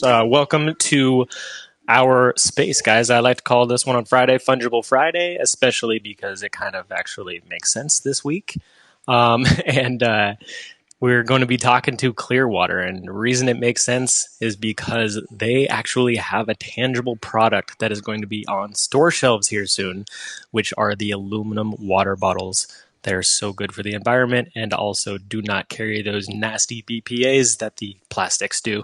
Welcome to our space, guys. I like to call this one on Friday Fungible Friday, especially because it kind of actually makes sense this week. And we're going to be talking to Clearwater. And the reason it makes sense is because they actually have a tangible product that is going to be on store shelves here soon, which are the aluminum water bottles. They're so good for the environment and also do not carry those nasty BPAs that the plastics do.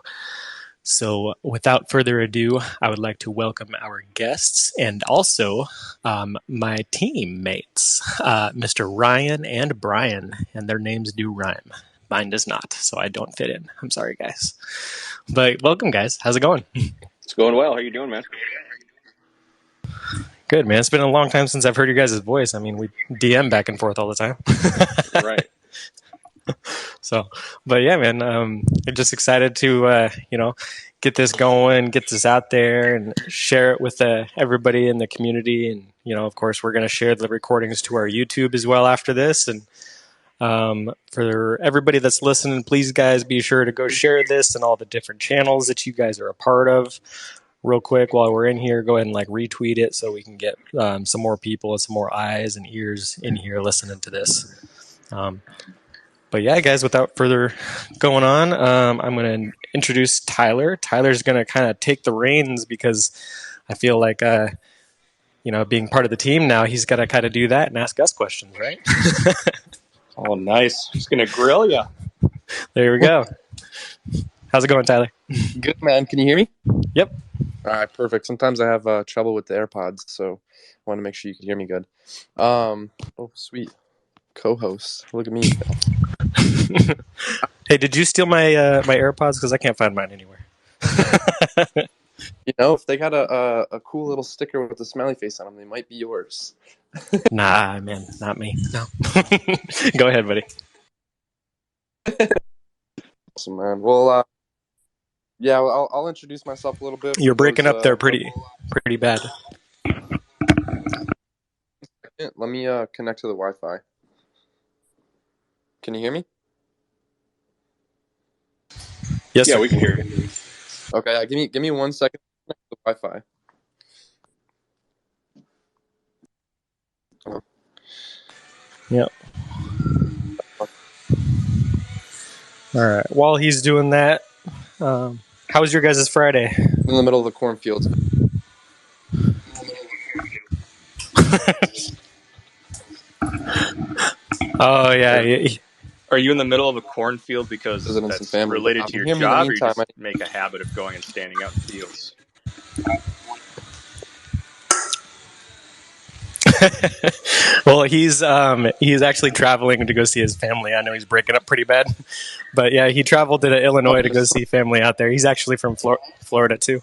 So, without further ado, I would like to welcome our guests and also my teammates, Mr. Ryan and Brian, and their names do rhyme. Mine does not, so I don't fit in. I'm sorry, guys. But welcome, guys. How's it going? It's going well. How you doing, man? Good, man. It's been a long time since I've heard your guys' voice. I mean, we DM back and forth all the time. Right. So, but yeah, man, I'm just excited to, get this going, get this out there and share it with everybody in the community. And, of course, we're going to share the recordings to our YouTube as well after this. And for everybody that's listening, please, guys, be sure to go share this and all the different channels that you guys are a part of. Real quick, while we're in here, go ahead and retweet it so we can get some more people and some more eyes and ears in here listening to this. But yeah, guys, without further going on, I'm going to introduce Tyler. Tyler's going to kind of take the reins because I feel like, being part of the team now, he's got to kind of do that and ask us questions, right? Oh, nice. Just going to grill you. There we go. How's it going, Tyler? Good, man. Can you hear me? Yep. All right, perfect. Sometimes I have trouble with the AirPods, so I want to make sure you can hear me good. Oh, sweet. Co-host. Look at me. Hey, did you steal my AirPods? Because I can't find mine anywhere. If they got a cool little sticker with a smiley face on them, they might be yours. Nah, man, not me. No. Go ahead, buddy. Awesome, man. Well, yeah, I'll introduce myself a little bit. You're breaking up there pretty bad. Let me connect to the Wi-Fi. Can you hear me? Yes, yeah, sir. we can hear you. Okay, give me 1 second to connect to the Wi-Fi. Yep. All right. While he's doing that, how was your guys' Friday? In the middle of the cornfields. Oh yeah. Are you in the middle of a cornfield because that's related to your job, or you just make a habit of going and standing out in fields? Well, he's actually traveling to go see his family. I know he's breaking up pretty bad, but yeah, he traveled to Illinois to go see family out there. He's actually from Florida too.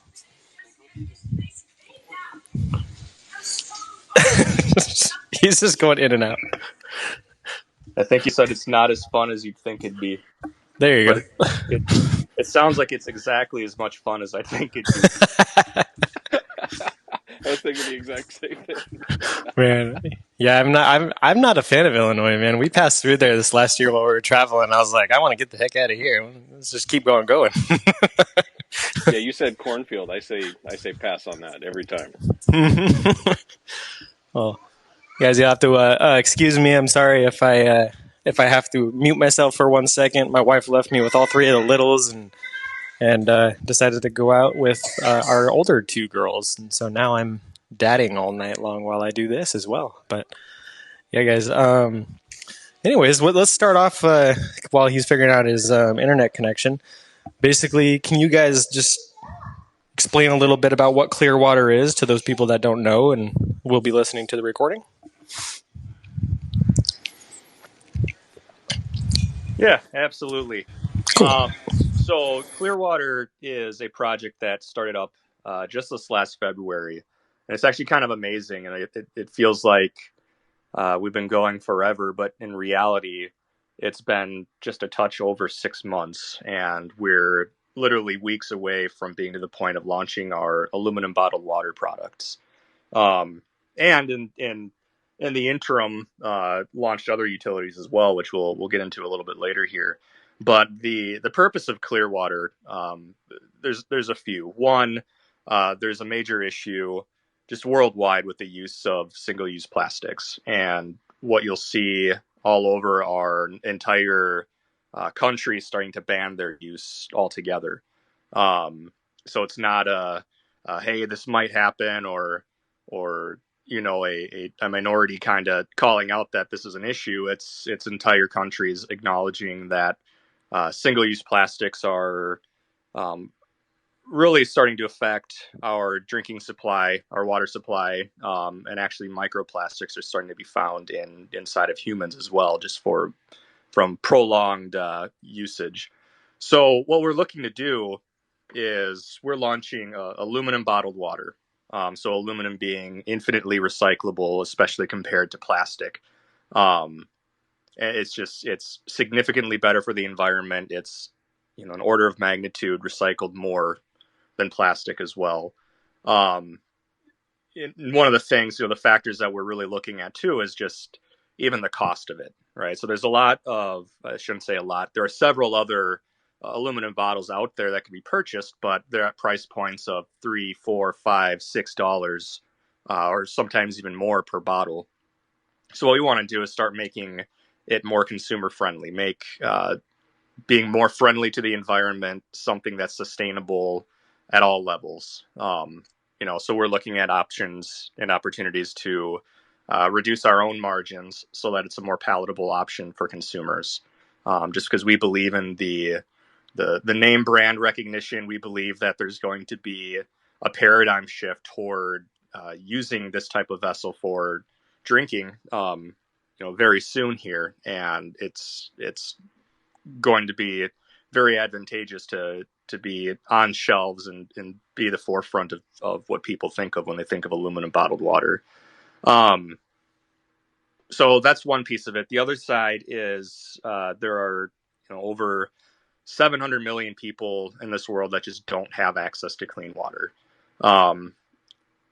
He's just going in and out. I think you said it's not as fun as you'd think it'd be. There you go. It sounds like it's exactly as much fun as I think it'd be. I was thinking the exact same thing. Man, yeah, I'm not a fan of Illinois, man. We passed through there this last year while we were traveling. I was like, I want to get the heck out of here. Let's just keep going. Yeah, you said cornfield. I say pass on that every time. Well, guys, you'll have to excuse me. I'm sorry if I have to mute myself for 1 second. My wife left me with all three of the littles and decided to go out with our older two girls. And so now I'm dadding all night long while I do this as well. But yeah, guys. Anyways, let's start off while he's figuring out his internet connection. Basically, can you guys just explain a little bit about what Clearwater is to those people that don't know and will be listening to the recording? Yeah, absolutely. Cool. So Clearwater is a project that started up just this last February, and it's actually kind of amazing. And it feels like we've been going forever, but in reality, it's been just a touch over 6 months, and we're literally weeks away from being to the point of launching our aluminum bottled water products. And in the interim, launched other utilities as well, which we'll get into a little bit later here. But the purpose of Clearwater, there's a few. One, there's a major issue just worldwide with the use of single-use plastics, and what you'll see all over our entire country starting to ban their use altogether. So it's not a hey, this might happen, or a minority kind of calling out that this is an issue. It's entire countries acknowledging that single-use plastics are um, really starting to affect our drinking supply, our water supply, and actually microplastics are starting to be found inside of humans as well, just from prolonged usage. So what we're looking to do is we're launching aluminum bottled water. So aluminum being infinitely recyclable, especially compared to plastic. Um, it's significantly better for the environment. It's an order of magnitude recycled more than plastic as well. Um, One of the things, the factors that we're really looking at too is just even the cost of it, right? So there's a lot of, I shouldn't say a lot, there are several other aluminum bottles out there that can be purchased, but they're at price points of $3, $4, $5, $6, or sometimes even more per bottle. So what we want to do is start making it more consumer friendly, make being more friendly to the environment something that's sustainable at all levels. So we're looking at options and opportunities to reduce our own margins so that it's a more palatable option for consumers. Just because we believe in the name brand recognition, we believe that there's going to be a paradigm shift toward using this type of vessel for drinking. Very soon here, and it's going to be very advantageous to be on shelves and be the forefront of what people think of when they think of aluminum bottled water. Um, so that's one piece of it. The other side is there are over 700 million people in this world that just don't have access to clean water. Um,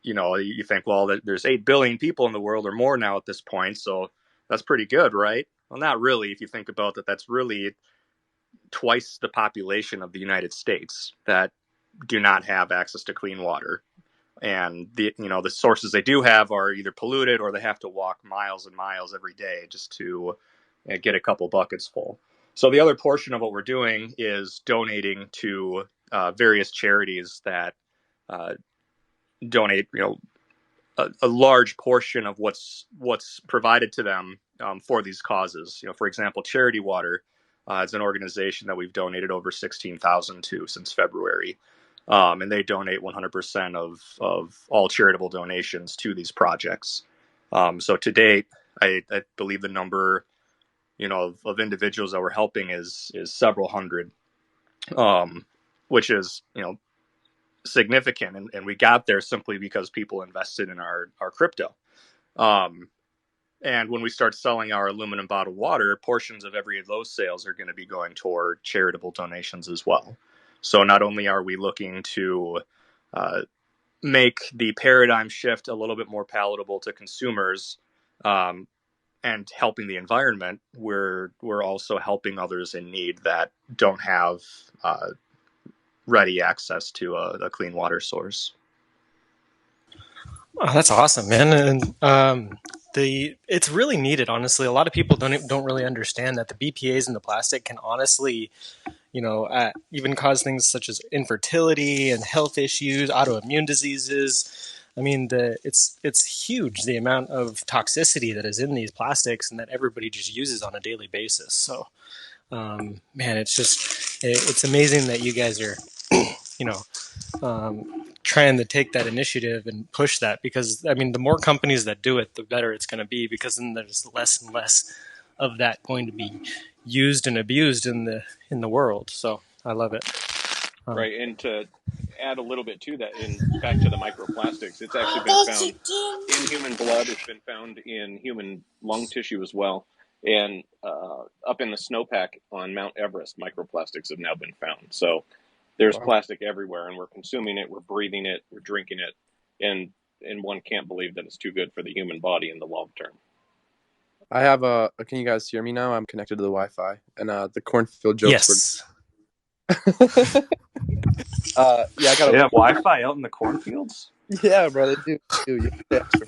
you think, well, there's 8 billion people in the world or more now at this point, so that's pretty good, right? Well, not really. If you think about that, that's really twice the population of the United States that do not have access to clean water. And the sources they do have are either polluted or they have to walk miles and miles every day just to get a couple buckets full. So the other portion of what we're doing is donating to various charities that uh, donate, a large portion of what's provided to them for these causes. For example, Charity Water is an organization that we've donated over 16,000 to since February, and they donate 100% of all charitable donations to these projects. So to date, I believe the number of individuals that we're helping is several hundred, which is significant, and we got there simply because people invested in our crypto. Um, and when we start selling our aluminum bottled water, portions of every of those sales are going to be going toward charitable donations as well. So not only are we looking to make the paradigm shift a little bit more palatable to consumers um, and helping the environment, we're also helping others in need that don't have ready access to a clean water source. Oh, that's awesome, man. And it's really needed, honestly. A lot of people don't really understand that the BPA's in the plastic can honestly, even cause things such as infertility and health issues, autoimmune diseases. I mean, it's huge, the amount of toxicity that is in these plastics and that everybody just uses on a daily basis. So, man, it's amazing that you guys are, you know, trying to take that initiative and push that, because I mean, the more companies that do it, the better it's going to be, because then there's less and less of that going to be used and abused in the world. So I love it. Right, and to add a little bit to that, back to the microplastics, it's actually been found in human blood. It's been found in human lung tissue as well, and up in the snowpack on Mount Everest, microplastics have now been found. So there's Wow. plastic everywhere, and we're consuming it, we're breathing it, we're drinking it, and one can't believe that it's too good for the human body in the long term. I have can you guys hear me now? I'm connected to the Wi-Fi, and the cornfield jokes were. Yes. Yeah, I got They a. have Wi-Fi out in the cornfields. Yeah, bro, they do. They do. You have to pay extra.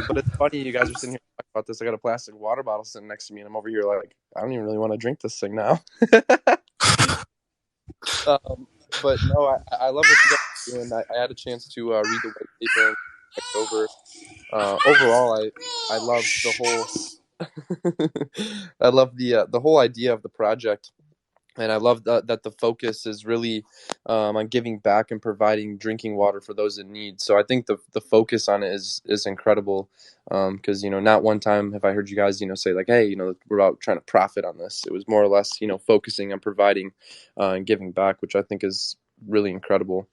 But it's funny you guys are sitting here talking about this. I got a plastic water bottle sitting next to me, and I'm over here like, I don't even really want to drink this thing now. But no, I love what you guys are doing. I had a chance to read the white paper and check it over. Overall, I love the whole I love the whole idea of the project, and I love that the focus is really on giving back and providing drinking water for those in need. So I think the focus on it is incredible, because not one time have I heard you guys say like, hey, we're out trying to profit on this. It was more or less focusing on providing and giving back, which I think is really incredible.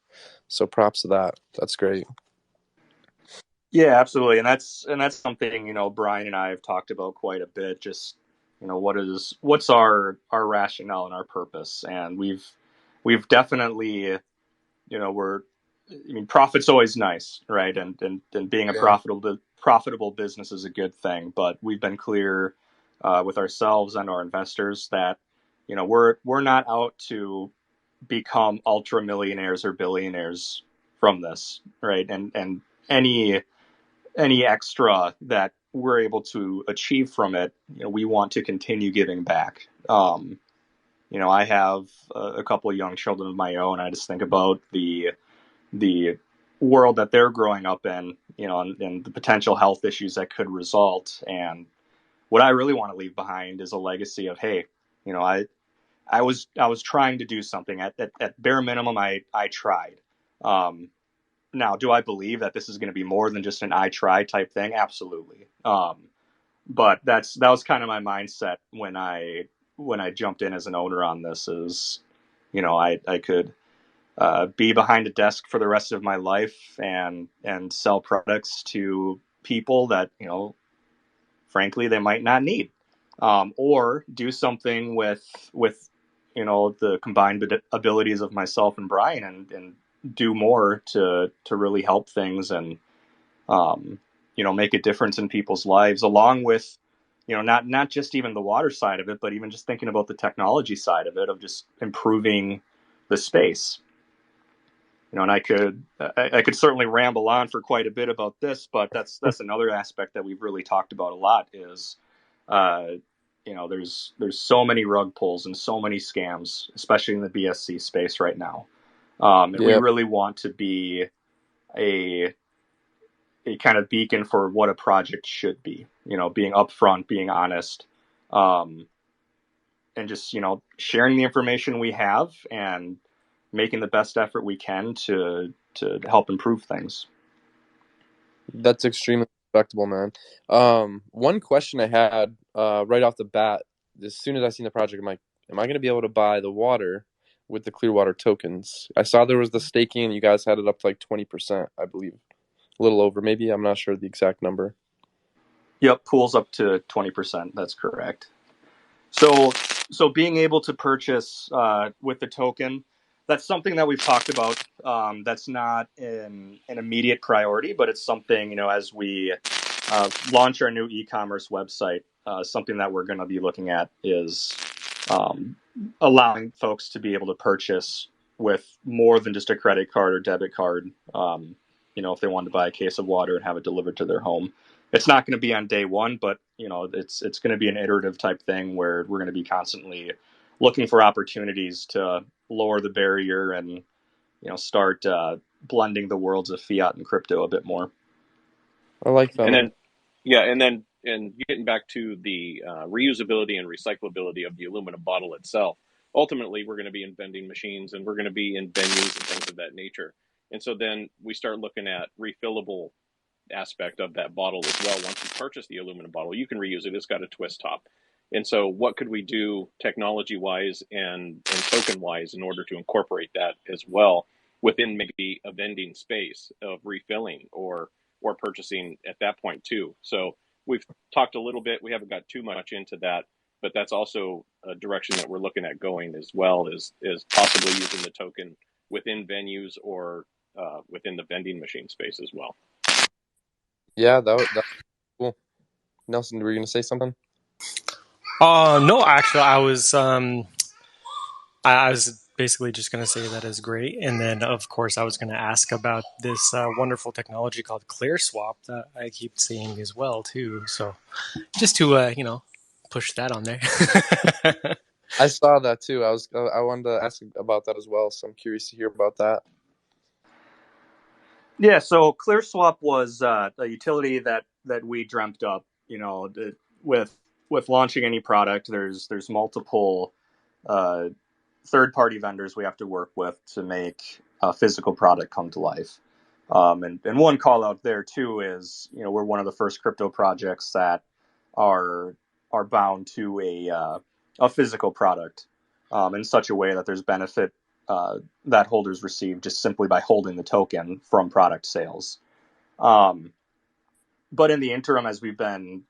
So props to that. That's great. Yeah, absolutely, and that's something Brian and I have talked about quite a bit. Just what's our rationale and our purpose, and we've definitely we're I mean profit's always nice, right? And being a Yeah. profitable business is a good thing, but we've been clear with ourselves and our investors that we're not out to become ultra millionaires or billionaires from this, right? And any any extra that we're able to achieve from it, we want to continue giving back. I have a couple of young children of my own. I just think about the world that they're growing up in, and the potential health issues that could result. And what I really want to leave behind is a legacy of, hey, I was trying to do something at bare minimum. I tried. Um, Now, do I believe that this is going to be more than just an I try type thing? Absolutely. But that was kind of my mindset when I jumped in as an owner on this. Is I could be behind a desk for the rest of my life and sell products to people that frankly they might not need, or do something with the combined abilities of myself and Brian and do more to really help things and make a difference in people's lives, along with not just even the water side of it, but even just thinking about the technology side of it, of just improving the space. And I could certainly ramble on for quite a bit about this, but that's another aspect that we've really talked about a lot is uh, there's so many rug pulls and so many scams, especially in the BSC space right now. And we Yeah, really want to be a kind of beacon for what a project should be, being upfront, being honest, um, and just, sharing the information we have and making the best effort we can to help improve things. that's extremely respectable, man. One question I had right off the bat, as soon as I seen the project, I'm like, am I going to be able to buy the water with the Clearwater tokens? I saw there was the staking, and you guys had it up to like 20%, I believe, a little over, maybe. I'm not sure the exact number. Yep, pools up to 20%. That's correct. So, so being able to purchase with the token, that's something that we've talked about. That's not an immediate priority, but it's something, as we launch our new e-commerce website, something that we're going to be looking at is um, allowing folks to be able to purchase with more than just a credit card or debit card. If they wanted to buy a case of water and have it delivered to their home, it's not going to be on day one, but it's going to be an iterative type thing where we're going to be constantly looking for opportunities to lower the barrier and start blending the worlds of fiat and crypto a bit more. I like that, And man. then, yeah, and getting back to the reusability and recyclability of the aluminum bottle itself. Ultimately, we're going to be in vending machines and we're going to be in venues and things of that nature. And so then we start looking at refillable aspect of that bottle as well. Once you purchase the aluminum bottle, you can reuse it. It's got a twist top. And so what could we do technology wise and token wise in order to incorporate that as well within maybe a vending space of refilling or purchasing at that point too. So we've talked a little bit, we haven't got too much into that, but that's also a direction that we're looking at going as well, is possibly using the token within venues or within the vending machine space as well. Yeah, that's cool. Nelson, were you going to say something? No, actually, I was basically just going to say that is great, and then of course I was going to ask about this wonderful technology called ClearSwap that I keep seeing as well too. So just to push that on there. I saw that too. I wanted to ask about that as well, so I'm curious to hear about that. Yeah, so ClearSwap was a utility that we dreamt up. With launching any product, there's multiple uh, third party vendors we have to work with to make a physical product come to life. And one call out there too is we're one of the first crypto projects that are bound to a physical product in such a way that there's benefit that holders receive just simply by holding the token from product sales. Um, but in the interim, as we've been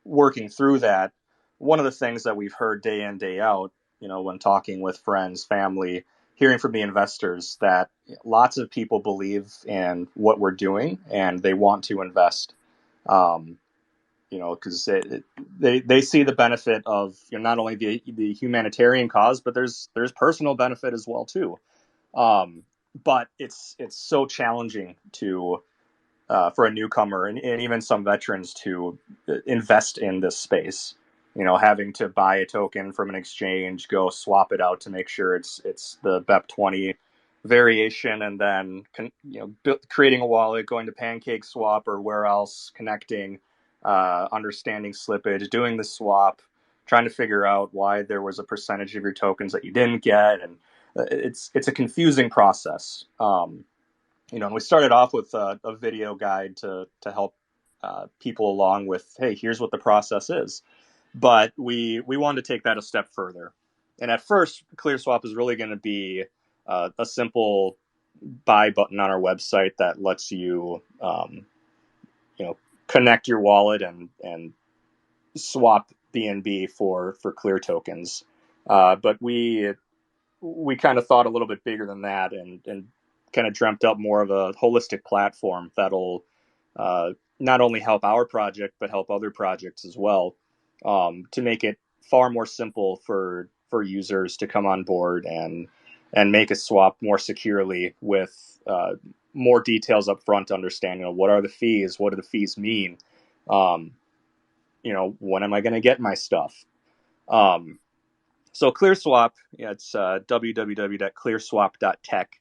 working through that, one of the things that we've heard day in, day out, when talking with friends, family, hearing from the investors, that lots of people believe in what we're doing and they want to invest. Because they see the benefit of not only the humanitarian cause, but there's personal benefit as well too. But it's so challenging to for a newcomer and even some veterans to invest in this space. Having to buy a token from an exchange, go swap it out to make sure it's the BEP20 variation, and then creating a wallet, going to Pancake Swap or where else, connecting, understanding slippage, doing the swap, trying to figure out why there was a percentage of your tokens that you didn't get, and it's a confusing process. And we started off with a video guide to help people along with, hey, here's what the process is. But we wanted to take that a step further. And at first, ClearSwap is really going to be a simple buy button on our website that lets you, connect your wallet and swap BNB for Clear tokens. But we kind of thought a little bit bigger than that and kind of dreamt up more of a holistic platform that'll not only help our project but help other projects as well, to make it far more simple for users to come on board and make a swap more securely with more details up front, understanding of what are the fees, what do the fees mean, when am I going to get my stuff. So ClearSwap, it's www.clearswap.tech.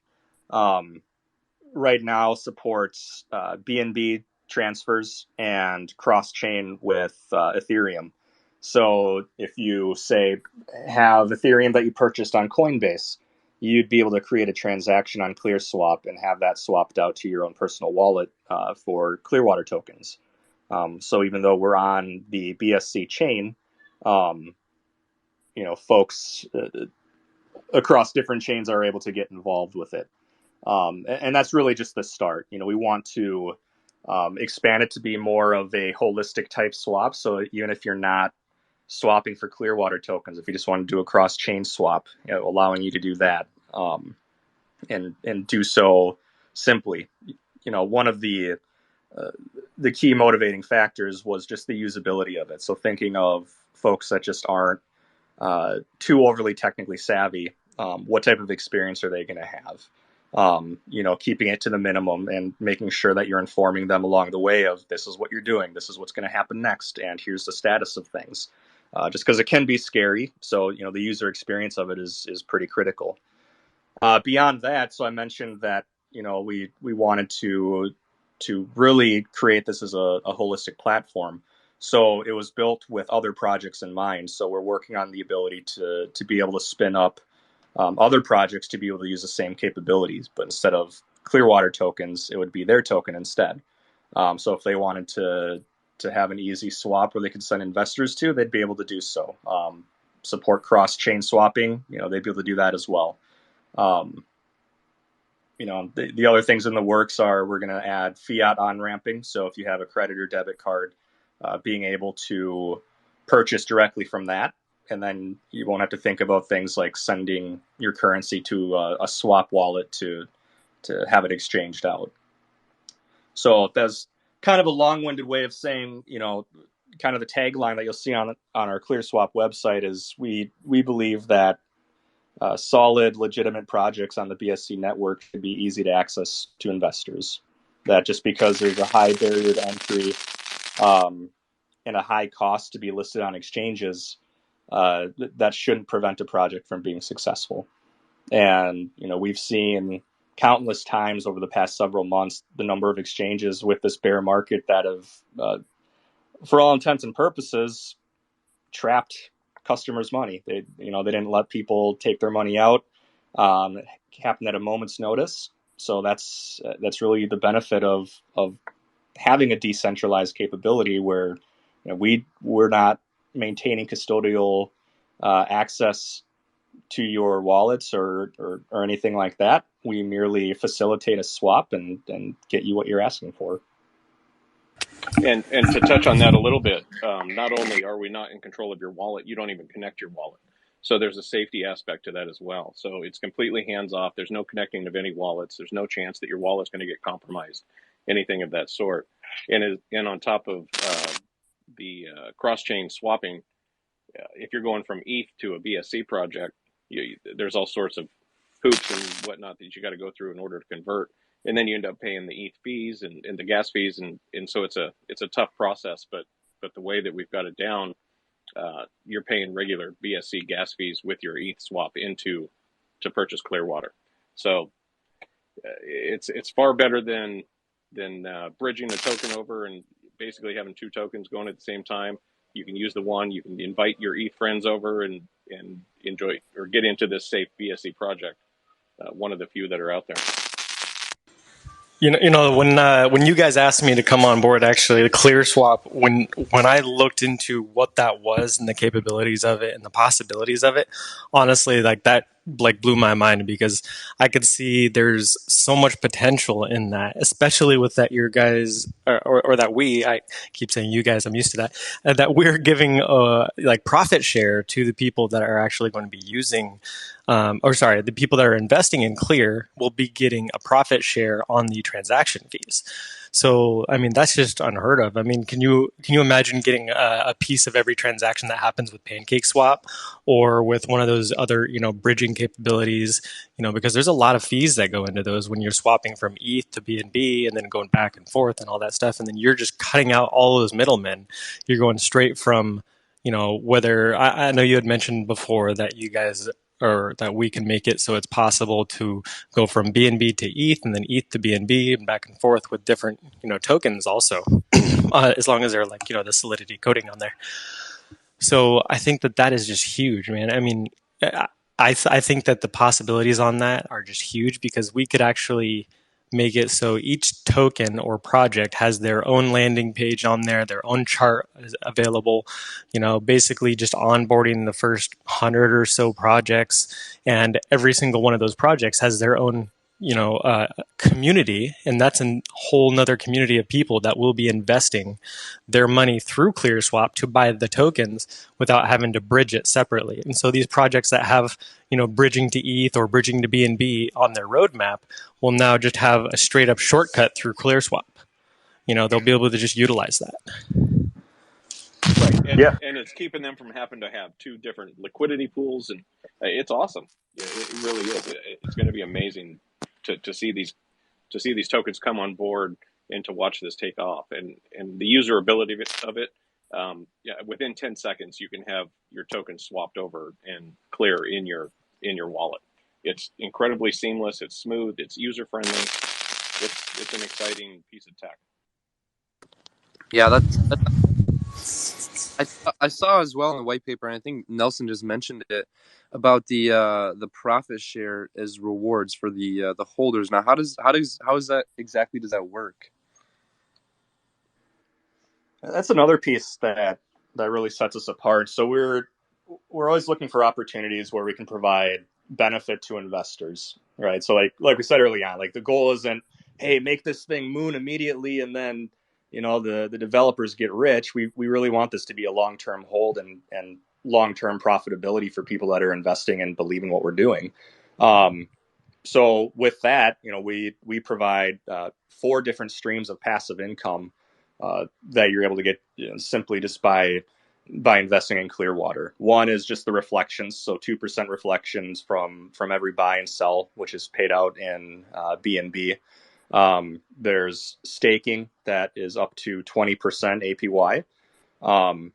Right now supports BNB transfers and cross-chain with Ethereum. So if you, say, have Ethereum that you purchased on Coinbase, you'd be able to create a transaction on ClearSwap and have that swapped out to your own personal wallet for Clearwater tokens. So even though we're on the BSC chain, folks across different chains are able to get involved with it. And that's really just the start. We want to expand it to be more of a holistic type swap. So even if you're not swapping for Clearwater tokens, if you just want to do a cross chain swap, allowing you to do that, and do so simply. One of the key motivating factors was just the usability of it. So thinking of folks that just aren't too overly technically savvy, what type of experience are they going to have? Keeping it to the minimum and making sure that you're informing them along the way of, this is what you're doing, this is what's going to happen next, and here's the status of things. Just because it can be scary, so the user experience of it is pretty critical. Beyond that, so I mentioned that we wanted to really create this as a holistic platform. So it was built with other projects in mind. So we're working on the ability to be able to spin up other projects to be able to use the same capabilities, but instead of Clearwater tokens, it would be their token instead. So if they wanted to have an easy swap where they could send investors to, they'd be able to do so. Support cross-chain swapping, they'd be able to do that as well. The other things in the works are, we're going to add fiat on-ramping. So if you have a credit or debit card, being able to purchase directly from that, and then you won't have to think about things like sending your currency to a swap wallet to have it exchanged out. So that's kind of a long-winded way of saying, kind of the tagline that you'll see on our ClearSwap website is we believe that solid, legitimate projects on the BSC network should be easy to access to investors. That just because there's a high barrier to entry and a high cost to be listed on exchanges, that shouldn't prevent a project from being successful. And we've seen countless times over the past several months the number of exchanges with this bear market that have, for all intents and purposes, trapped customers' money. They didn't let people take their money out. It happened at a moment's notice. So that's really the benefit of having a decentralized capability where we're not maintaining custodial access to your wallets or anything like that. We merely facilitate a swap and get you what you're asking for. And to touch on that a little bit, not only are we not in control of your wallet, you don't even connect your wallet. So there's a safety aspect to that as well. So it's completely hands off. There's no connecting of any wallets. There's no chance that your wallet's going to get compromised, anything of that sort. And on top of the cross-chain swapping, if you're going from ETH to a BSC project, there's all sorts of hoops and whatnot that you got to go through in order to convert. And then you end up paying the ETH fees and the gas fees, and so it's a tough process. But the way that we've got it down, you're paying regular BSC gas fees with your ETH swap to purchase Clearwater. So it's far better than bridging a token over and basically having two tokens going at the same time. You can use the one. You can invite your ETH friends over and enjoy or get into this safe BSC project. One of the few that are out there. When you guys asked me to come on board, actually, the ClearSwap, when I looked into what that was and the capabilities of it and the possibilities of it, honestly, that blew my mind, because I could see there's so much potential in that, especially with that your guys or that I keep saying you guys, I'm used to that, that we're giving profit share to the people that are actually going to be using. The people that are investing in Clear will be getting a profit share on the transaction fees. So, I mean, that's just unheard of. I mean, can you imagine getting a piece of every transaction that happens with PancakeSwap or with one of those other, bridging capabilities, because there's a lot of fees that go into those when you're swapping from ETH to BNB and then going back and forth and all that stuff. And then you're just cutting out all those middlemen. You're going straight from, whether I know you had mentioned before that you guys or that we can make it so it's possible to go from BNB to ETH and then ETH to BNB and back and forth with different, tokens also, as long as they're the Solidity coding on there. So I think that is just huge, man. I mean, I think that the possibilities on that are just huge, because we could actually make it so each token or project has their own landing page on there, their own chart is available, basically just onboarding the first 100 or so projects. And every single one of those projects has their own, community. And that's a whole nother community of people that will be investing their money through ClearSwap to buy the tokens without having to bridge it separately. And so these projects that have, bridging to ETH or bridging to BNB on their roadmap will now just have a straight up shortcut through ClearSwap. They'll be able to just utilize that. Right. And it's keeping them from having to have two different liquidity pools, and it's awesome. It really is. It's going to be amazing to see these tokens come on board and to watch this take off, and the usability of it. Within 10 seconds, you can have your token swapped over and Clear in your wallet. It's incredibly seamless. It's smooth. It's user friendly. It's an exciting piece of tech. Yeah, I saw as well in the white paper, and I think Nelson just mentioned it, about the profit share as rewards for the holders. Now, how is that exactly? Does that work? That's another piece that really sets us apart. So we're always looking for opportunities where we can provide benefit to investors, right? So like we said early on, the goal isn't, hey, make this thing moon immediately and then the developers get rich. We really want this to be a long-term hold and long-term profitability for people that are investing and believing what we're doing. So with that, we provide 4 different streams of passive income that you're able to get simply just by investing in Clearwater. One is just the reflections, so 2% reflections from every buy and sell, which is paid out in BNB. There's staking that is up to 20% APY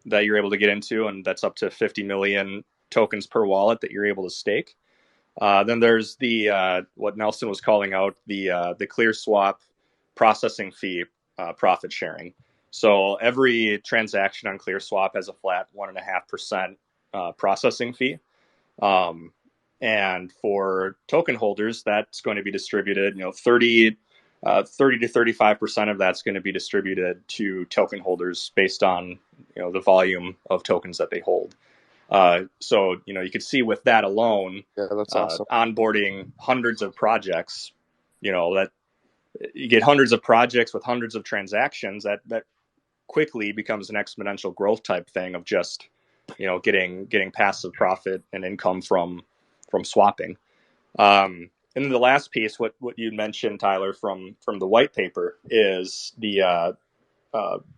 that you're able to get into, and that's up to 50 million tokens per wallet that you're able to stake. Then there's the what Nelson was calling out, the ClearSwap processing fee profit sharing. So every transaction on ClearSwap has a flat 1.5% processing fee. And for token holders, that's going to be distributed, 30 to 35% of that's going to be distributed to token holders based on, the volume of tokens that they hold. So, you could see with that alone, that's awesome. Onboarding hundreds of projects, that you get hundreds of projects with hundreds of transactions, that quickly becomes an exponential growth type thing of just, getting passive profit and income from swapping. And then the last piece, what you mentioned, Tyler, from the white paper, is the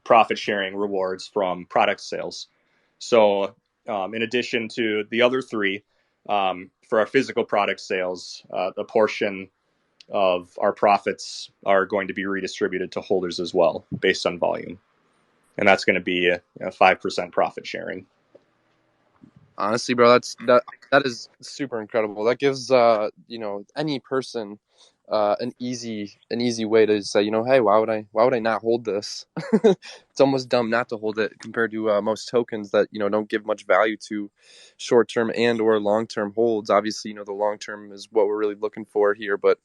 profit sharing rewards from product sales. So in addition to the other three, for our physical product sales, a portion of our profits are going to be redistributed to holders as well, based on volume. And that's going to be a 5% profit sharing. Honestly, bro, that is super incredible. That gives any person an easy way to say, hey, why would I not hold this? It's almost dumb not to hold it compared to most tokens that don't give much value to short term and or long term holds. Obviously, the long term is what we're really looking for here. But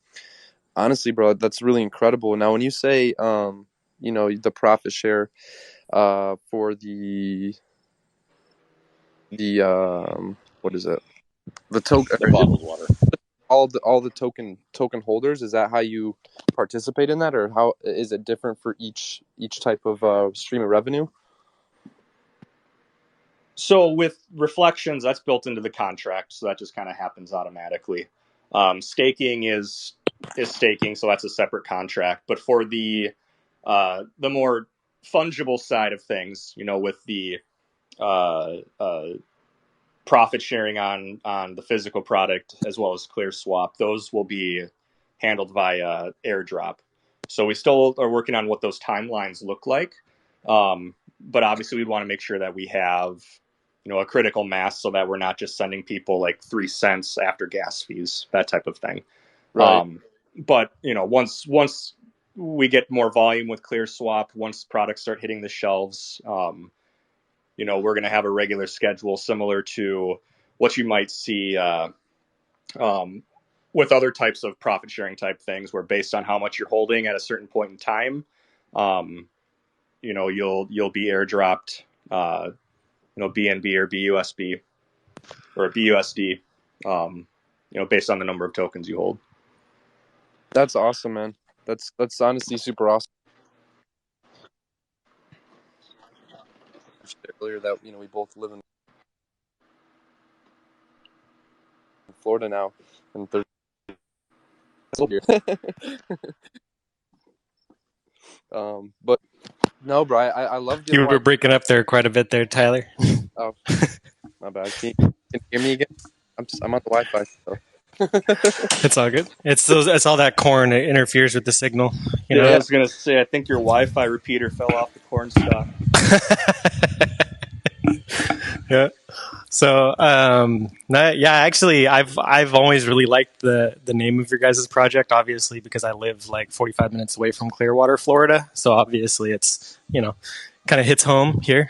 honestly, bro, that's really incredible. Now, when you say the profit share for the what is it? The token, The bottled water. all the token holders. Is that how you participate in that, or how is it different for each type of stream of revenue? So with reflections, that's built into the contract, so that just kind of happens automatically. Staking is staking, so that's a separate contract. But for the more fungible side of things, with the profit sharing on the physical product as well as ClearSwap, those will be handled via airdrop. So we still are working on what those timelines look like. But obviously we'd want to make sure that we have, a critical mass so that we're not just sending people like 3 cents after gas fees, that type of thing. Right. But, once we get more volume with ClearSwap, once products start hitting the shelves, we're going to have a regular schedule similar to what you might see with other types of profit sharing type things, where based on how much you're holding at a certain point in time, you'll be airdropped, BNB or BUSB or BUSD, based on the number of tokens you hold. That's awesome, man. That's honestly super awesome. Earlier that we both live in Florida now, and there's but no, bro, I love you were breaking up there quite a bit there, Tyler. Oh, my bad. Can you hear me again? I'm on the Wi-Fi. So. It's all good. It's all that corn. It interferes with the signal. Yeah, I was gonna say, I think your Wi-Fi repeater fell off the corn stalk. Yeah. So, actually, I've always really liked the name of your guys' project, obviously, because I live like 45 minutes away from Clearwater, Florida. So obviously it's, kind of hits home here.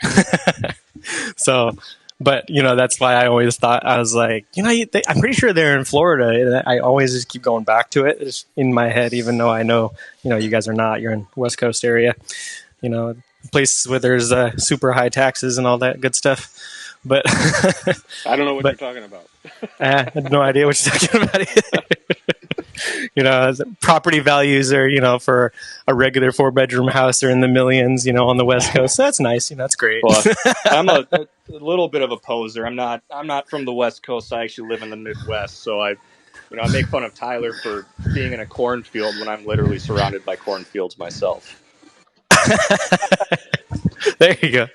So, but, that's why I always thought, I was like, I'm pretty sure they're in Florida. And I always just keep going back to it. It's in my head, even though I know, you guys are not. You're in West Coast area, places where there's super high taxes and all that good stuff. But I don't know what you're talking about. I have no idea what you're talking about. Property values are, for a regular 4-bedroom house are in the millions, on the West Coast. So that's nice. That's great. Well, I'm a little bit of a poser. I'm not from the West Coast. I actually live in the Midwest. So I make fun of Tyler for being in a cornfield when I'm literally surrounded by cornfields myself. There you go.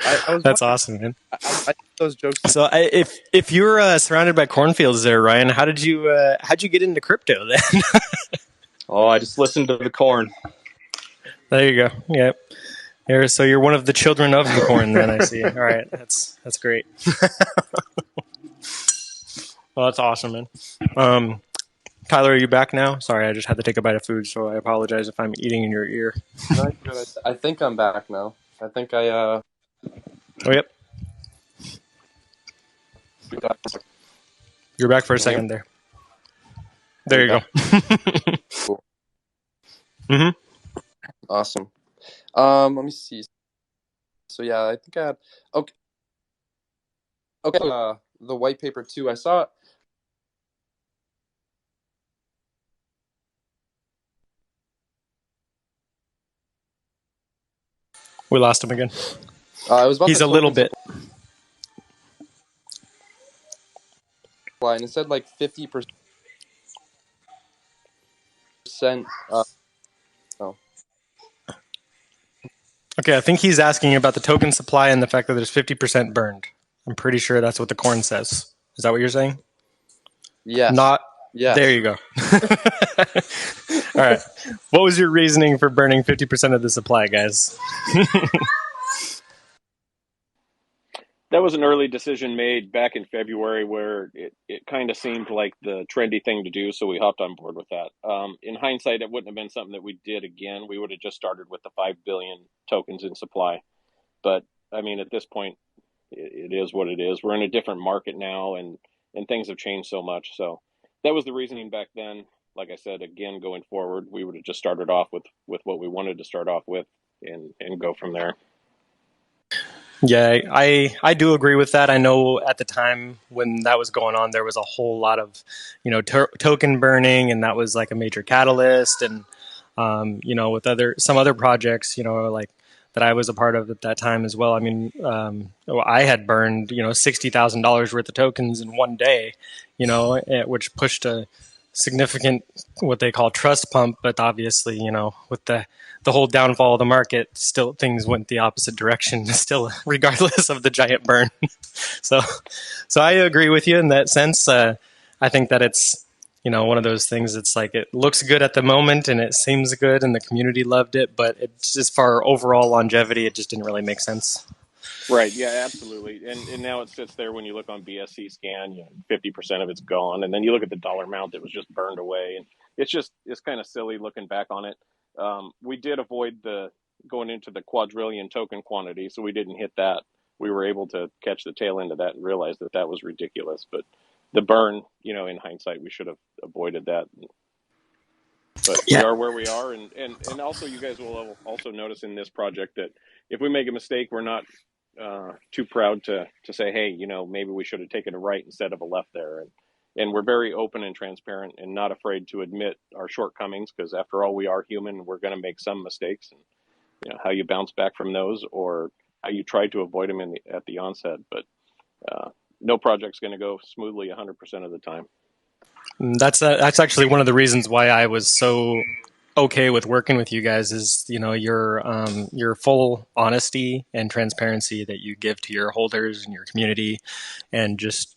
I was That's awesome, man. I those jokes. So, if you were surrounded by cornfields there, Ryan, how'd you get into crypto then? Oh, I just listened to the corn. There you go. Yeah. So you're one of the children of the corn, then I see. All right, that's great. Well, that's awesome, man. Tyler, are you back now? Sorry, I just had to take a bite of food, so I apologize if I'm eating in your ear. No, good. I think I'm back now. I think I Oh, yep. You're back for a second there. There you go. Cool. Mm-hmm. Awesome. Let me see. So yeah, I think I had okay. The white paper too. I saw it. We lost him again. It was about He's the a little token bit. supply, and it said like 50%. No. Okay, I think he's asking about the token supply and the fact that there's 50% burned. I'm pretty sure that's what the corn says. Is that what you're saying? Yes. Not. Yes. There you go. All right. What was your reasoning for burning 50% of the supply, guys? That was an early decision made back in February where it kind of seemed like the trendy thing to do, so we hopped on board with that. In hindsight, it wouldn't have been something that we did again. We would have just started with the 5 billion tokens in supply. But, I mean, at this point, it is what it is. We're in a different market now, and things have changed so much. So that was the reasoning back then. Like I said, again, going forward, we would have just started off with what we wanted to start off with and go from there. Yeah, I do agree with that. I know at the time when that was going on, there was a whole lot of, token burning, and that was like a major catalyst. And with some other projects, like that I was a part of at that time as well. I mean, I had burned $60,000 worth of tokens in one day, which pushed a significant what they call trust pump. But obviously, with the whole downfall of the market, still things went the opposite direction. Still, regardless of the giant burn. so, so I agree with you in that sense. I think that it's one of those things. It's like it looks good at the moment and it seems good and the community loved it, but it's just for overall longevity, it just didn't really make sense. Right. Yeah, absolutely. And now it sits there when you look on BSC scan, 50% of it's gone. And then you look at the dollar amount that was just burned away. And it's kind of silly looking back on it. We did avoid going into the quadrillion token quantity, so we didn't hit that. We were able to catch the tail end of that and realize that was ridiculous. But the burn, in hindsight, we should have avoided that. But we are where we are. And also you guys will also notice in this project that if we make a mistake, we're not too proud to say, hey, maybe we should have taken a right instead of a left there. And we're very open and transparent and not afraid to admit our shortcomings, because after all, we are human. We're going to make some mistakes, and how you bounce back from those or how you try to avoid them at the onset. But no project's going to go smoothly 100% of the time. That's actually one of the reasons why I was so okay with working with you guys is your full honesty and transparency that you give to your holders and your community and just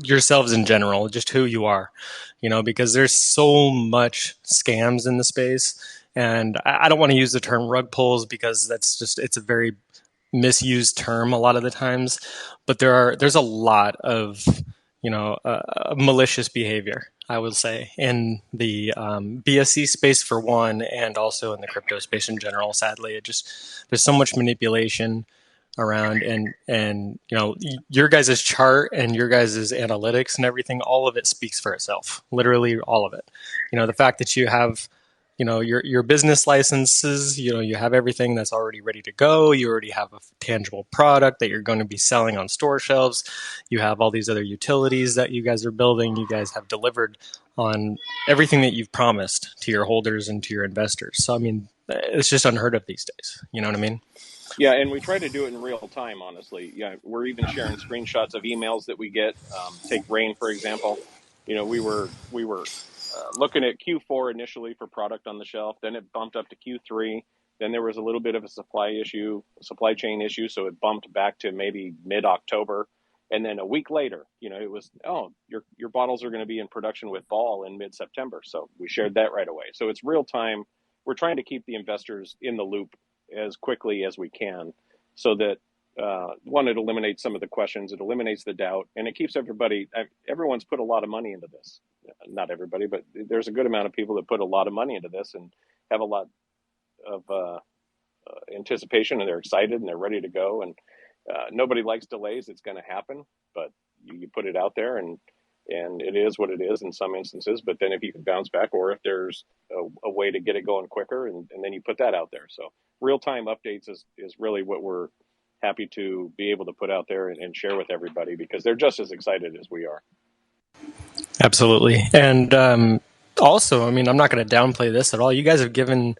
yourselves in general, just who you are, because there's so much scams in the space. And I don't want to use the term rug pulls because it's a very misused term a lot of the times, but there's a lot of malicious behavior, I would say, in the BSC space for one, and also in the crypto space in general. Sadly, there's so much manipulation around, and your guys' chart and your guys' analytics and everything, all of it speaks for itself. Literally, all of it. The fact that you have your business licenses, you have everything that's already ready to go. You already have a tangible product that you're going to be selling on store shelves. You have all these other utilities that you guys are building. You guys have delivered on everything that you've promised to your holders and to your investors. So, I mean, it's just unheard of these days. You know what I mean? Yeah, and we try to do it in real time, honestly. Yeah, we're even sharing screenshots of emails that we get. Take rain, for example. We were looking at Q4 initially for product on the shelf. Then it bumped up to Q3. Then there was a little bit of a supply chain issue, so it bumped back to maybe mid-October. And then a week later, it was, oh, your bottles are going to be in production with Ball in mid-September. So we shared that right away. So it's real time. We're trying to keep the investors in the loop as quickly as we can, so that one, it eliminates some of the questions, it eliminates the doubt, and it keeps everyone's put a lot of money into this. Not everybody, but there's a good amount of people that put a lot of money into this and have a lot of anticipation, and they're excited and they're ready to go. And nobody likes delays. It's going to happen, but you put it out there, and it is what it is in some instances. But then if you can bounce back, or if there's a way to get it going quicker, and then you put that out there. So real time updates is really what we're happy to be able to put out there and share with everybody, because they're just as excited as we are. Absolutely. And also, I mean, I'm not going to downplay this at all. You guys have given,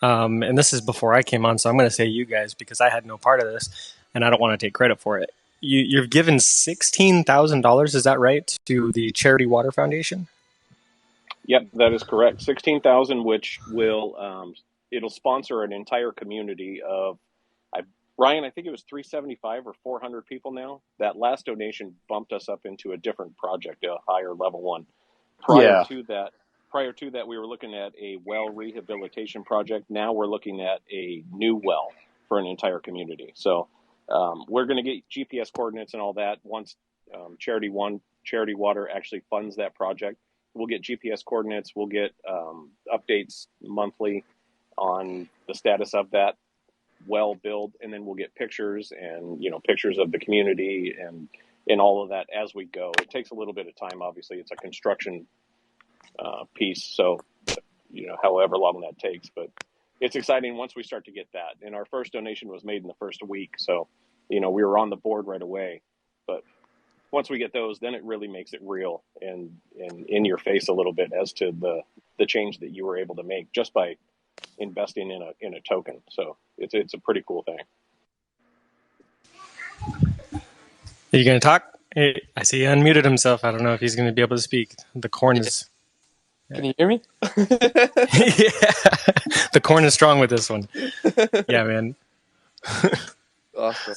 and this is before I came on, so I'm going to say you guys because I had no part of this and I don't want to take credit for it. You've given $16,000, is that right, to the Charity Water Foundation? Yep, that is correct. 16,000, which will it'll sponsor an entire community of, Ryan, I think it was 375 or 400 people now. That last donation bumped us up into a different project, a higher level one. Prior to that, we were looking at a well rehabilitation project. Now we're looking at a new well for an entire community. So we're going to get GPS coordinates and all that once Charity Water actually funds that project. We'll get GPS coordinates. We'll get updates monthly on the status of that well build, and then we'll get pictures and pictures of the community and all of that as we go. It takes a little bit of time. Obviously, it's a construction piece, so however long that takes, but it's exciting once we start to get that. And our first donation was made in the first week, so we were on the board right away. But once we get those, then it really makes it real and in your face a little bit as to the change that you were able to make just by investing in a token. So it's a pretty cool thing. Are you going to talk? I see he unmuted himself. I don't know if he's going to be able to speak. The corn is... Can you hear me? Yeah. The corn is strong with this one. Yeah, man. Awesome.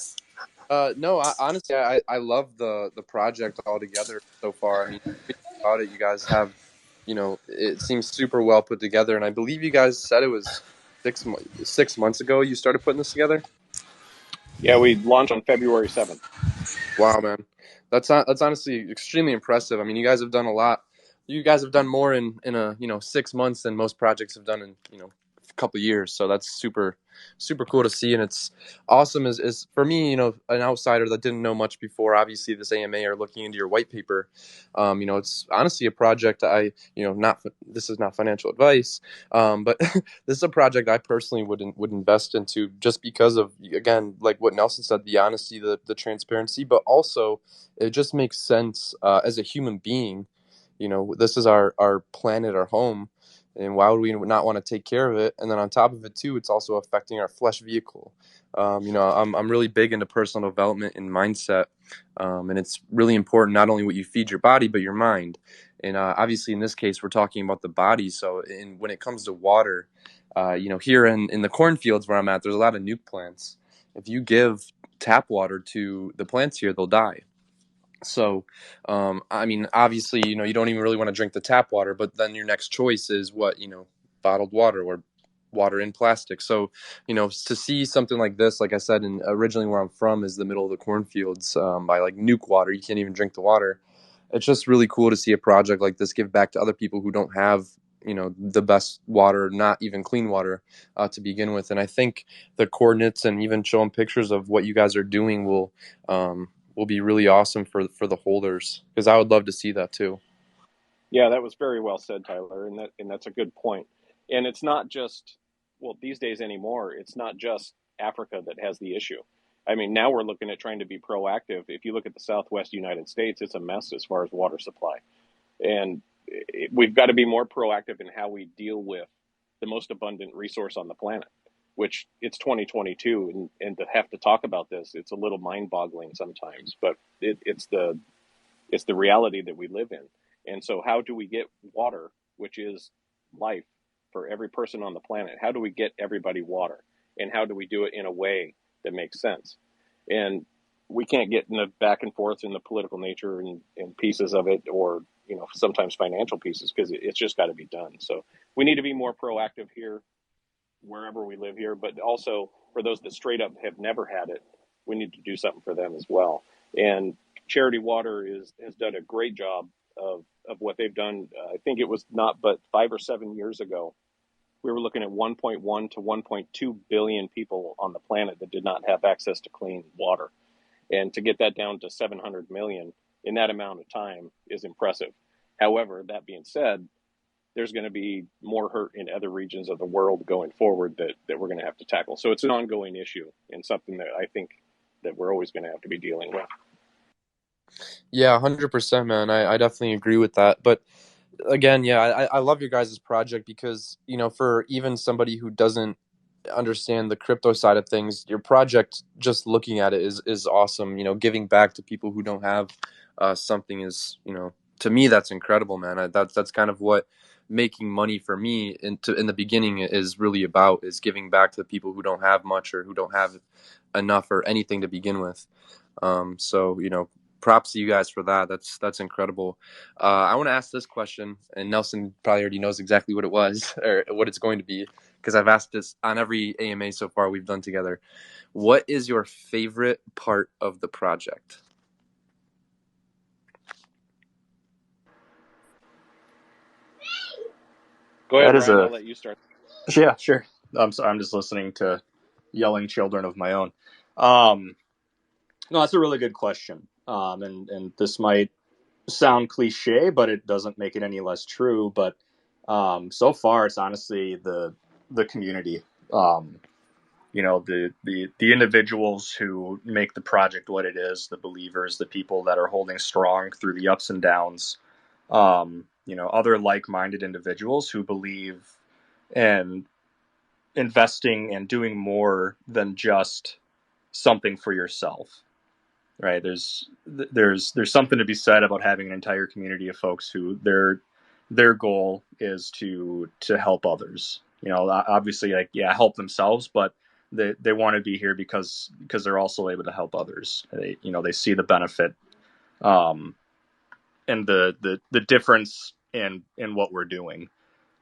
No, honestly, I love the project altogether so far. I mean, about it, you guys have, it seems super well put together, and I believe you guys said it was 6 months ago you started putting this together. Yeah, we launched on February 7th. Wow, man, that's honestly extremely impressive. I mean, you guys have done a lot. You guys have done more in a 6 months than most projects have done in a couple of years. So that's super cool to see, and it's awesome as for me, an outsider that didn't know much before obviously this AMA or looking into your white paper. It's honestly a project this is not financial advice, but this is a project I personally would invest into, just because of, again, like what Nelson said, the honesty, the transparency, but also it just makes sense as a human being. This is our planet, our home, and why would we not want to take care of it? And then on top of it too, it's also affecting our flesh vehicle. I'm really big into personal development and mindset, and it's really important not only what you feed your body but your mind. And obviously in this case we're talking about the body. So when it comes to water, here in the cornfields where I'm at, there's a lot of nuke plants. If you give tap water to the plants here, they'll die. So, I mean, obviously, you don't even really want to drink the tap water, but then your next choice is what, bottled water or water in plastic. So, to see something like this, like I said, and originally where I'm from is the middle of the cornfields, by like nuke water, you can't even drink the water. It's just really cool to see a project like this give back to other people who don't have, the best water, not even clean water, to begin with. And I think the coordinates and even showing pictures of what you guys are doing will be really awesome for the holders, because I would love to see that too. Yeah, that was very well said, Tyler, and that's a good point. And it's not just, well, these days anymore, it's not just Africa that has the issue. I mean, now we're looking at trying to be proactive. If you look at the Southwest United States, it's a mess as far as water supply. And we've got to be more proactive in how we deal with the most abundant resource on the planet, which it's 2022. And to have to talk about this, it's a little mind boggling sometimes, but it's the reality that we live in. And so how do we get water, which is life, for every person on the planet. How do we get everybody water? And how do we do it in a way that makes sense? And we can't get in the back and forth in the political nature and pieces of it, or sometimes financial pieces, because it's just got to be done. So we need to be more proactive here wherever we live here, but also for those that straight up have never had it, we need to do something for them as well. And Charity Water has done a great job of what they've done. I think it was not but 5 or 7 years ago, we were looking at 1.1 to 1.2 billion people on the planet that did not have access to clean water. And to get that down to 700 million in that amount of time is impressive. However, that being said, there's going to be more hurt in other regions of the world going forward that we're going to have to tackle. So it's an ongoing issue and something that I think that we're always going to have to be dealing with. Yeah, 100%, man. I definitely agree with that. But again, yeah, I love your guys' project because, for even somebody who doesn't understand the crypto side of things, your project, just looking at it, is awesome. Giving back to people who don't have something is, to me, that's incredible, man. That's kind of what making money for me in the beginning is really about, is giving back to the people who don't have much or who don't have enough or anything to begin with. So, props to you guys for that. That's incredible. I want to ask this question, and Nelson probably already knows exactly what it was or what it's going to be, because I've asked this on every AMA so far we've done together. What is your favorite part of the project? Go ahead, That is Ryan. I'll let you start. Yeah, sure. I'm sorry, I'm just listening to yelling children of my own. No, that's a really good question. And this might sound cliche, but it doesn't make it any less true. But so far, it's honestly the community. The individuals who make the project what it is, the believers, the people that are holding strong through the ups and downs. Other like-minded individuals who believe in investing and doing more than just something for yourself. Right? There's something to be said about having an entire community of folks who their goal is to help others. Obviously, help themselves, but they want to be here because they're also able to help others. They see the benefit, and the difference in what we're doing.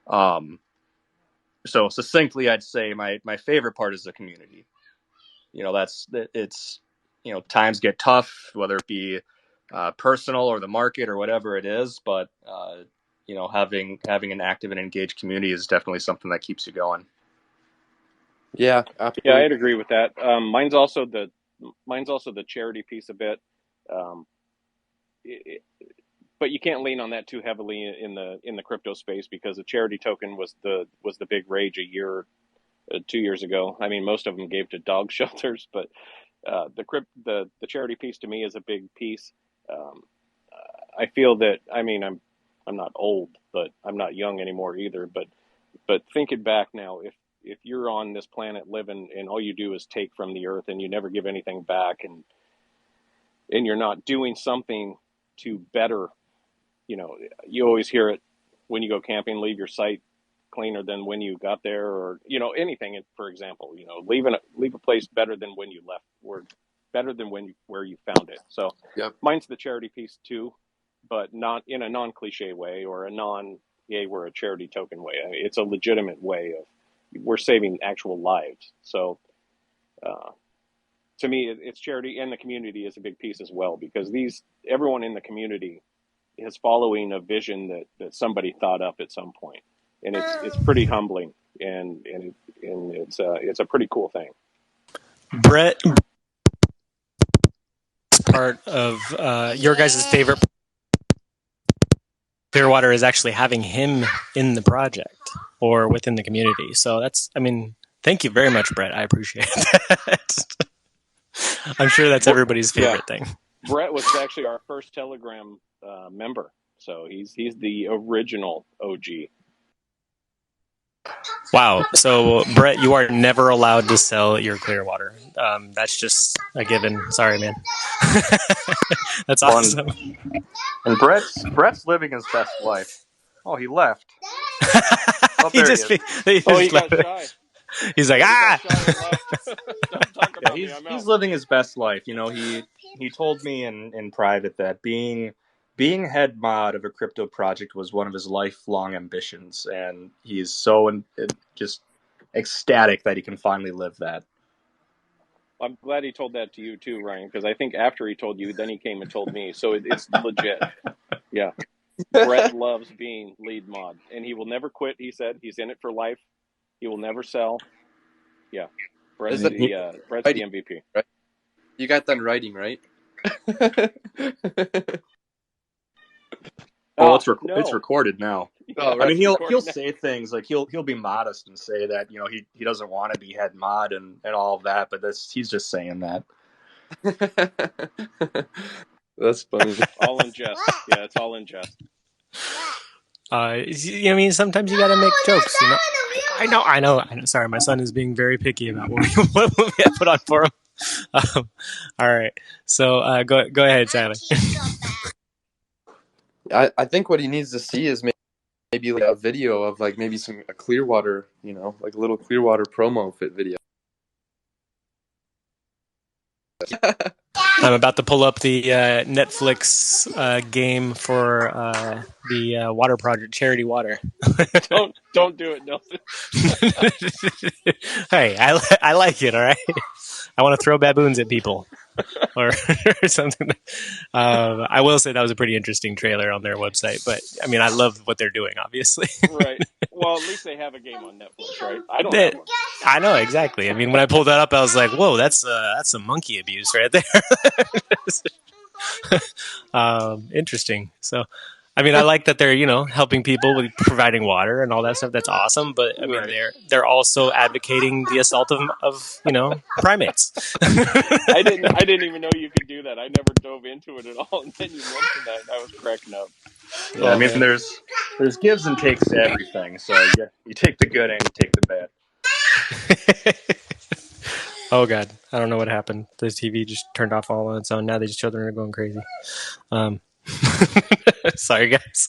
So succinctly, I'd say my favorite part is the community. It's times get tough, whether it be personal or the market or whatever it is, but having an active and engaged community is definitely something that keeps you going. Yeah, Yeah, absolutely. I'd agree with that. Mine's also the charity piece a bit. But you can't lean on that too heavily in the crypto space, because the charity token was the big rage 2 years ago. I mean, most of them gave to dog shelters, but the charity piece to me is a big piece. I feel that, I mean, I'm not old, but I'm not young anymore either. But thinking back now, if you're on this planet living and all you do is take from the earth and you never give anything back, and you're not doing something to better, you always hear it when you go camping: leave your site cleaner than when you got there, or anything. For example, leave a place better than when you left, or better than where you found it. So Yep. mine's the charity piece too, but not in a non-cliche way or a we're a charity token way. I mean, it's a legitimate way of, we're saving actual lives. So to me, it's charity, and the community is a big piece as well, because everyone in the community is following a vision that somebody thought up at some point, and it's pretty humbling, and it's a pretty cool thing. Brett, part of your guys' favorite Clearwater is actually having him in the project or within the community. So thank you very much, Brett. I appreciate that. I'm sure that's everybody's favorite thing. Brett was actually our first Telegram member, so he's the original OG. Wow. So, Brett, you are never allowed to sell your Clearwater. That's just a given. Sorry, man. That's awesome. And Brett's living his best life. Oh, he left. Oh, there he is. he Oh, he just got left. shy. He's like, He ah. got shy and left. Don't talk Yeah, about me. I'm he's out. living his best life. You know, he told me in private that being head mod of a crypto project was one of his lifelong ambitions, and he's so just ecstatic that he can finally live that. I'm glad he told that to you too, Ryan, because I think after he told you, then he came and told me. So it's legit. Yeah. Brett loves being lead mod, and he will never quit. He said he's in it for life. He will never sell. Yeah. Is Brett's that Brett's the writing, MVP. right? You got done writing, right? Well, Oh, it's no. recorded now. Yeah, Oh, I right. mean, it's he'll recorded now. say things like he'll be modest and say that he doesn't want to be head mod and all of that, but he's just saying that. That's funny. All in jest. Yeah, it's all in jest. I mean, sometimes you got to make jokes. You know. I know. Sorry, my son is being very picky about what movie I put on for him. All right, so go ahead, Tyler. I think what he needs to see is maybe like a video of like maybe a Clearwater, like a little Clearwater promo fit video. I'm about to pull up the Netflix game for the water project, Charity Water. Don't do it, Nelson. Hey, I like it. All right, I want to throw baboons at people or something. I will say that was a pretty interesting trailer on their website, but I mean, I love what they're doing. Obviously, Right. Well, at least they have a game on Netflix, right? I don't have one. I know exactly. I mean, when I pulled that up, I was like, "Whoa, that's some monkey abuse right there." Interesting. So, I mean, I like that they're helping people with providing water and all that stuff. That's awesome. But I mean, Right. they're also advocating the assault of primates. I didn't even know you could do that. I never dove into it at all, and then you mentioned that, and I was cracking up. Yeah, I mean, there's gives and takes to everything. So you take the good and you take the bad. Oh God, I don't know what happened. The TV just turned off all on its own. Now these children are going crazy. Sorry, guys.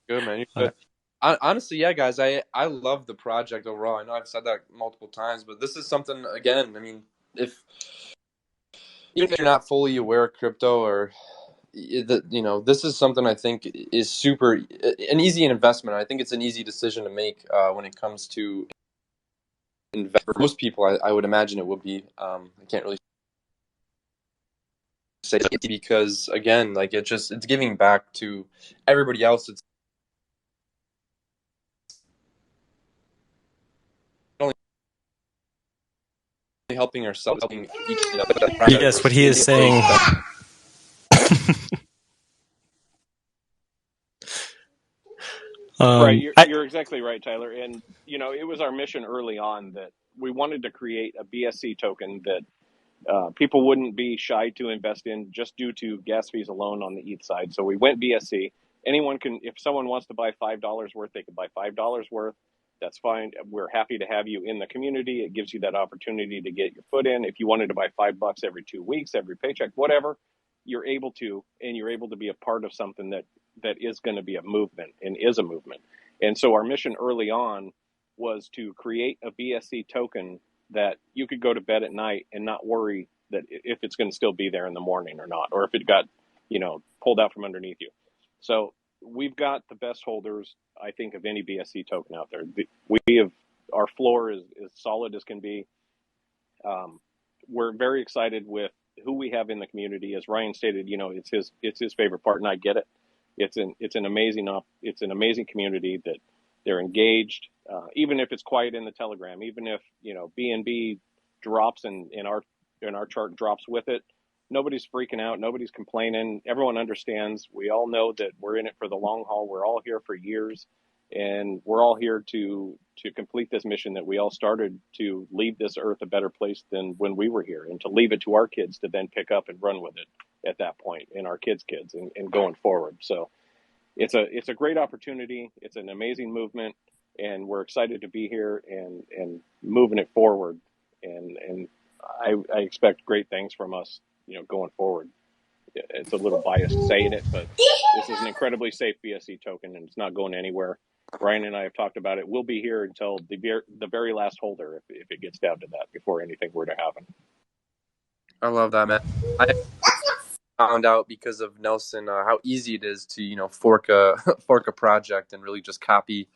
Good, man. You're good. Honestly, yeah, guys, I love the project overall. I know I've said that multiple times, but this is something, again, I mean, even if you're not fully aware of crypto or this is something I think is super an easy investment. I think it's an easy decision to make when it comes to invest. For most people, I would imagine it would be. I can't really say because again, like it's giving back to everybody else. It's not only helping ourselves, helping each other. Yes, what he is saying. Right, you're exactly right, Tyler. And it was our mission early on that we wanted to create a BSC token that people wouldn't be shy to invest in just due to gas fees alone on the ETH side. So we went BSC. Anyone can, if someone wants to buy $5 worth, they can buy $5 worth. That's fine. We're happy to have you in the community. It gives you that opportunity to get your foot in. If you wanted to buy $5 every 2 weeks, every paycheck, whatever, you're able to, and you're able to be a part of something that is going to be a movement and is a movement. And so our mission early on was to create a BSC token that you could go to bed at night and not worry that if it's going to still be there in the morning or not, or if it got, pulled out from underneath you. So we've got the best holders, I think, of any BSC token out there. Our floor is as solid as can be. We're very excited with who we have in the community. As Ryan stated, it's his favorite part, and I get it. It's an amazing community that they're engaged. Even if it's quiet in the Telegram, even if BNB drops and our chart drops with it, nobody's freaking out. Nobody's complaining. Everyone understands. We all know that we're in it for the long haul. We're all here for years, and we're all here to complete this mission that we all started, to leave this earth a better place than when we were here, and to leave it to our kids to then pick up and run with it at that point, and our kids' kids, and going forward. So it's a great opportunity. It's an amazing movement, and we're excited to be here and moving it forward. And I expect great things from us, going forward. It's a little biased saying it, but this is an incredibly safe BSC token, and it's not going anywhere. Ryan and I have talked about it. We'll be here until the very last holder if it gets down to that before anything were to happen. I love that, man. I found out because of Nelson how easy it is to fork a fork a project and really just copy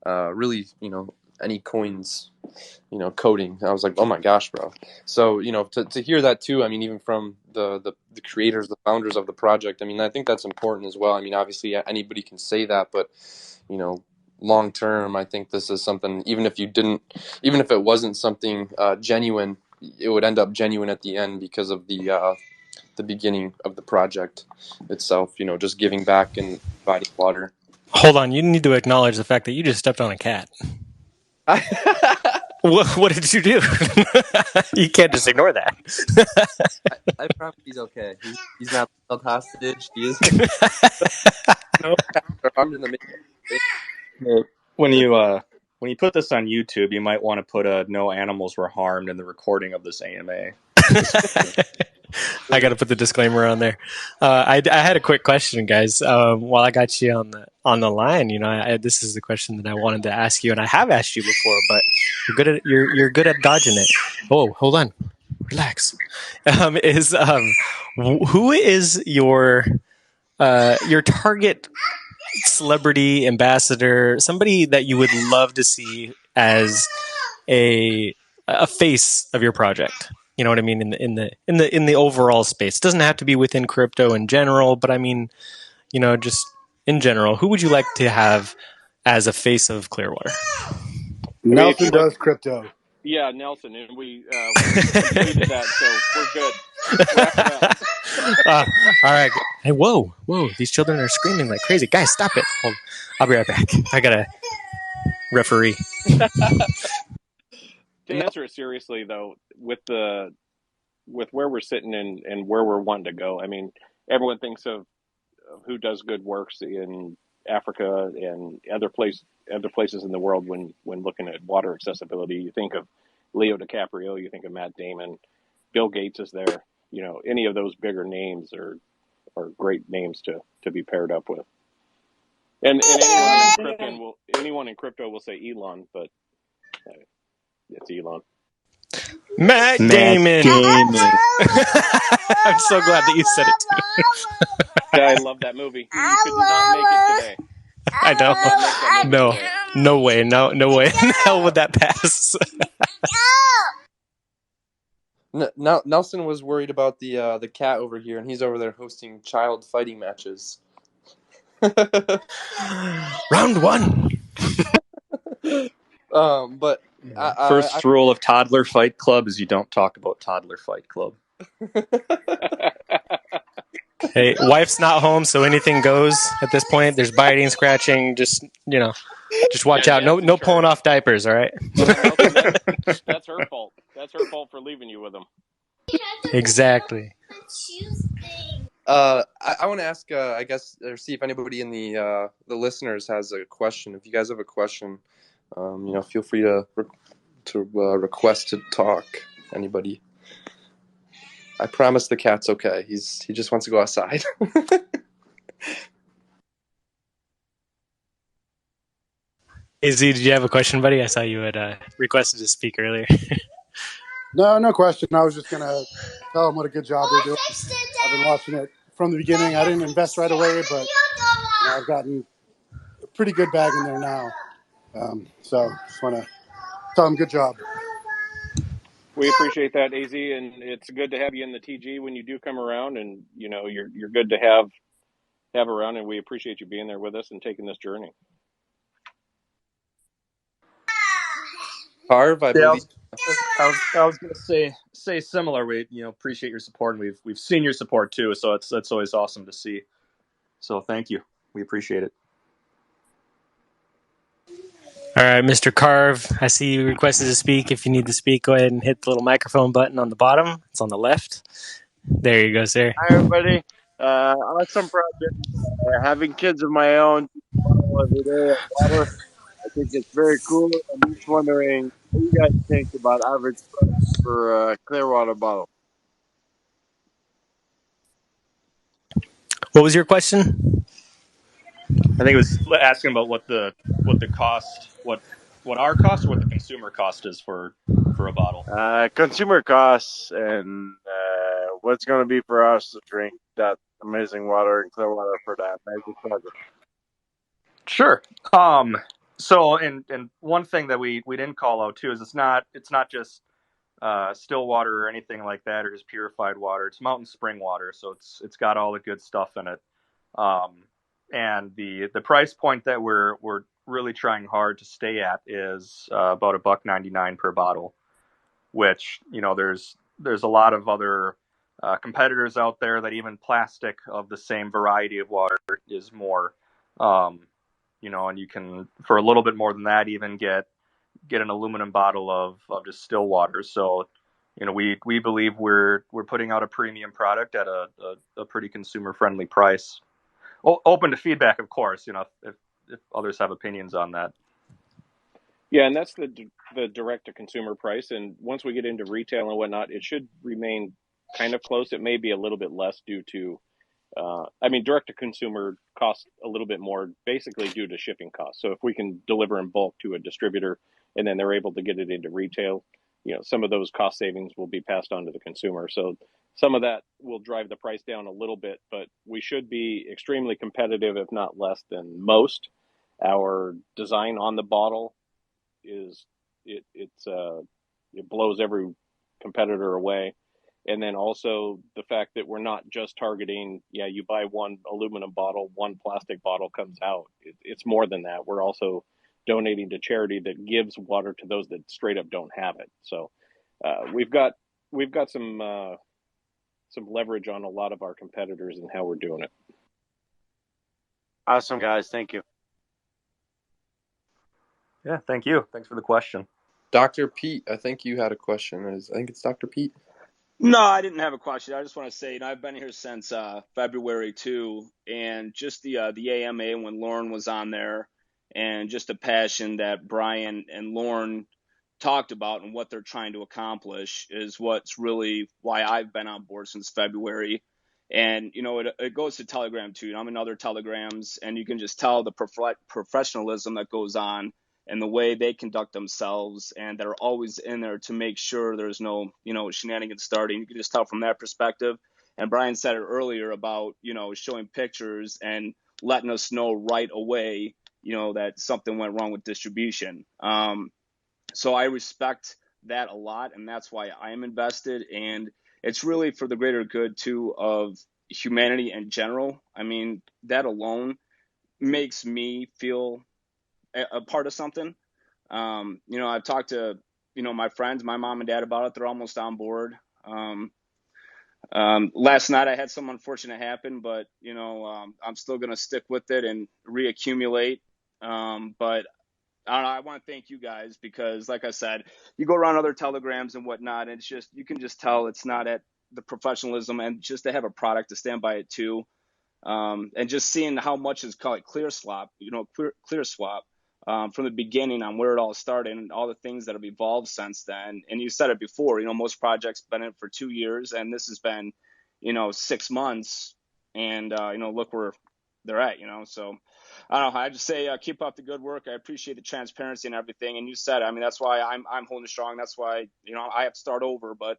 really any coins coding. I was like, oh my gosh, bro. So to hear that too, I mean, even from the creators, the founders of the project, I mean, I think that's important as well. I mean, obviously anybody can say that, but long term, I think this is something, even if it wasn't something genuine, it would end up genuine at the end because of the beginning of the project itself, just giving back and providing water. Hold on, you need to acknowledge the fact that you just stepped on a cat. What did you do? You can't just ignore that. I promise he's okay. He's not held hostage. He is. No cats are harmed in the making. When you put this on YouTube, you might want to put no animals were harmed in the recording of this AMA. I got to put the disclaimer on there. I had a quick question, guys. While I got you on the line, this is the question that I wanted to ask you, and I have asked you before, but you're good at dodging it. Oh, hold on, relax. Who is your target celebrity ambassador? Somebody that you would love to see as a face of your project. You know what I mean? In the overall space. It doesn't have to be within crypto in general, but I mean, just in general, who would you like to have as a face of Clearwater? Nelson does crypto. Yeah, Nelson, and we completed that, so we're good. Wrap it up. All right. Hey, whoa! These children are screaming like crazy. Guys, stop it! I'll be right back. I gotta referee. To answer it seriously, though, with where we're sitting and where we're wanting to go, I mean, everyone thinks of who does good works in Africa and other places in the world when looking at water accessibility. You think of Leo DiCaprio, you think of Matt Damon, Bill Gates is there. Any of those bigger names are great names to be paired up with. And anyone in crypto will say Elon, but it's Elon. Matt Damon. I'm so glad that you said it too. Yeah, I love that movie. You could not make it today. I know. No way. No way. In hell would that pass? Nelson was worried about the cat over here, and he's over there hosting child fighting matches. Round one. But First rule of Toddler Fight Club is you don't talk about Toddler Fight Club. Hey, wife's not home, so anything goes at this point. There's biting, scratching. Just watch out. No pulling off diapers. All right. That's her fault. That's her fault for leaving you with them. Exactly. I want to ask, I guess, or see if anybody in the listeners has a question. If you guys have a question, feel free to request to talk. Anybody? I promise the cat's okay. He just wants to go outside. AZ, did you have a question, buddy? I saw you had requested to speak earlier. No question. I was just going to tell them what a good job they're doing. I've been watching it from the beginning. I didn't invest right away, but I've gotten a pretty good bag in there now. So just want to tell them good job. We appreciate that, AZ, and it's good to have you in the TG when you do come around, and you're good to have around, and we appreciate you being there with us and taking this journey. Harv, I believe. I was going to say similar. We appreciate your support, and we've seen your support too. So it's always awesome to see. So thank you. We appreciate it. All right, Mr. Carve, I see you requested to speak. If you need to speak, go ahead and hit the little microphone button on the bottom. It's on the left. There you go, sir. Hi, everybody. Awesome project. Having kids of my own every day at water, I think it's very cool. I'm just wondering what you guys think about average price for a Clearwater bottle. What was your question? I think it was asking about what the cost, what our cost, or what the consumer cost is for a bottle. Consumer costs and what's going to be for us to drink that amazing water in Clearwater for that magic project. Sure. So, and one thing that we didn't call out too is it's not just still water or anything like that, or just purified water. It's mountain spring water, so it's got all the good stuff in it. And the price point that we're really trying hard to stay at is about $1.99 per bottle, which, you know, there's a lot of other competitors out there that even plastic of the same variety of water is more. You know, and you can, for a little bit more than that, even get an aluminum bottle of just still water. So, you know, we believe we're putting out a premium product at a pretty consumer friendly price. Open to feedback, of course. You know, if others have opinions on that. Yeah, and that's the direct to consumer price. And once we get into retail and whatnot, it should remain kind of close. It may be a little bit less due to, I mean, direct to consumer costs a little bit more, basically due to shipping costs. So if we can deliver in bulk to a distributor and then they're able to get it into retail, you know, some of those cost savings will be passed on to the consumer. So some of that will drive the price down a little bit, but we should be extremely competitive, if not less than most. Our design on the bottle is it blows every competitor away. And then also the fact that we're not just targeting, you buy one aluminum bottle, one plastic bottle comes out. It's more than that. We're also donating to charity that gives water to those that straight up don't have it. So we've got some leverage on a lot of our competitors and how we're doing it. Awesome, guys. Thank you. Yeah, thank you. Thanks for the question. Dr. Pete, I think you had a question. I think it's Dr. Pete. No, I didn't have a question. I just want to say, I've been here since February too, and just the AMA when Lauren was on there, and just the passion that Brian and Lauren talked about and what they're trying to accomplish is what's really why I've been on board since February. And you know, it goes to Telegram too. I'm in other Telegrams, and you can just tell the professionalism that goes on and the way they conduct themselves, and they're always in there to make sure there's no, shenanigans starting. You can just tell from that perspective. And Brian said it earlier about, showing pictures and letting us know right away, that something went wrong with distribution. So I respect that a lot, and that's why I'm invested. And it's really for the greater good too of humanity in general. I mean, that alone makes me feel a part of something. I've talked to, my friends, my mom and dad about it. They're almost on board. Last night I had some unfortunate happen, but, I'm still going to stick with it and reaccumulate. But I don't know, I want to thank you guys because, like I said, you go around other Telegrams and whatnot, and it's just, you can just tell it's not at the professionalism, and just to have a product to stand by it too. And just seeing how much is called clear swap, clear swap. From the beginning on where it all started and all the things that have evolved since then. And you said it before, most projects been in it for 2 years, and this has been, 6 months, and, look where they're at, so I don't know. I just say, keep up the good work. I appreciate the transparency and everything. And you said, I mean, that's why I'm holding strong. That's why, I have to start over, but,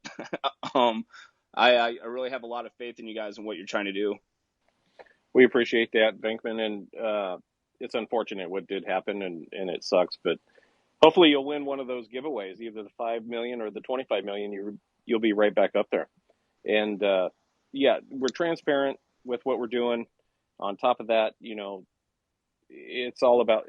I really have a lot of faith in you guys and what you're trying to do. We appreciate that, Venkman, and, it's unfortunate what did happen, and it sucks, but hopefully you'll win one of those giveaways, either the 5 million or the 25 million. You'll be right back up there. And we're transparent with what we're doing. On top of that, it's all about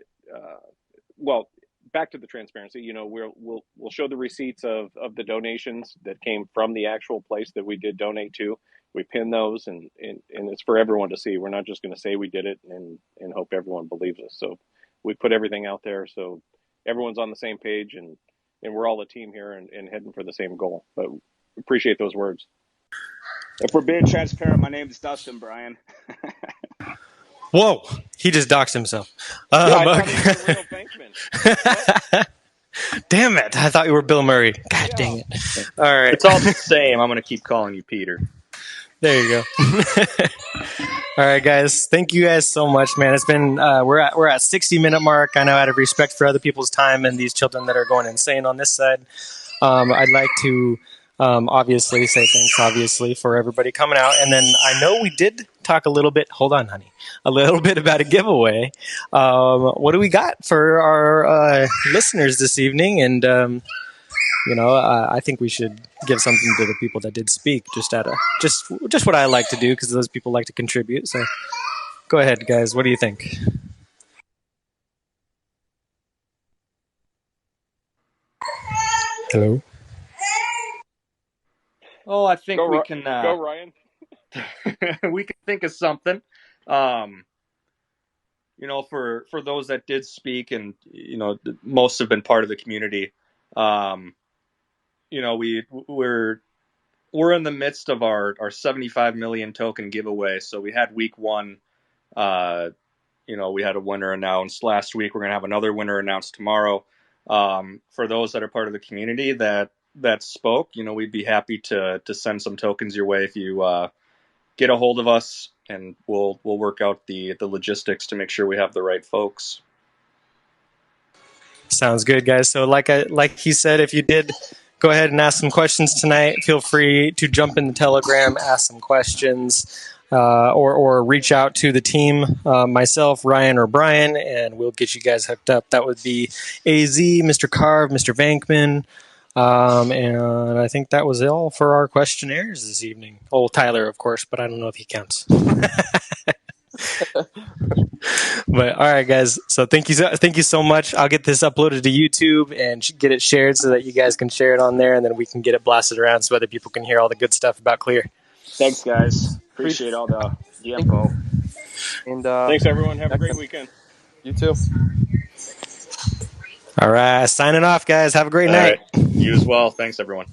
back to the transparency. We'll show the receipts of the donations that came from the actual place that we did donate to. We pin those, and it's for everyone to see. We're not just going to say we did it and hope everyone believes us. So we put everything out there so everyone's on the same page, and we're all a team here and heading for the same goal. But appreciate those words. If we're being transparent, my name is Dustin, Brian. Whoa, he just doxed himself. I thought he was a real Venkman. Damn it, I thought you were Bill Murray. God dang it. All right. It's all the same. I'm going to keep calling you Peter. There you go. All right, guys. Thank you guys so much, man. It's been we're at 60-minute mark. I know out of respect for other people's time and these children that are going insane on this side, I'd like to obviously say thanks, obviously, for everybody coming out. And then I know we did talk a little bit. Hold on, honey. A little bit about a giveaway. What do we got for our listeners this evening? And I think we should give something to the people that did speak, just what I like to do, because those people like to contribute. So go ahead, guys. What do you think? Hello. Oh, I think we can go Ryan. we can think of something. For those that did speak, and most have been part of the community. We're in the midst of our 75 million token giveaway. So we had week one. We had a winner announced last week. We're gonna have another winner announced tomorrow. For those that are part of the community that spoke, we'd be happy to send some tokens your way if you get a hold of us, and we'll work out the logistics to make sure we have the right folks. Sounds good, guys. So like he said, if you did go ahead and ask some questions tonight, feel free to jump in the Telegram, ask some questions, or reach out to the team, myself, Ryan, or Brian, and we'll get you guys hooked up. That would be AZ, Mr. Carve, Mr. Vankman, and I think that was all for our questionnaires this evening. Oh, Tyler, of course, but I don't know if he counts. But all right, guys. So thank you so much. I'll get this uploaded to YouTube and get it shared so that you guys can share it on there, and then we can get it blasted around so other people can hear all the good stuff about Clear. Thanks, guys. Appreciate all the info. And thanks, everyone. Have a great weekend. You too. All right, signing off, guys. Have a great night. Right. You as well. Thanks, everyone.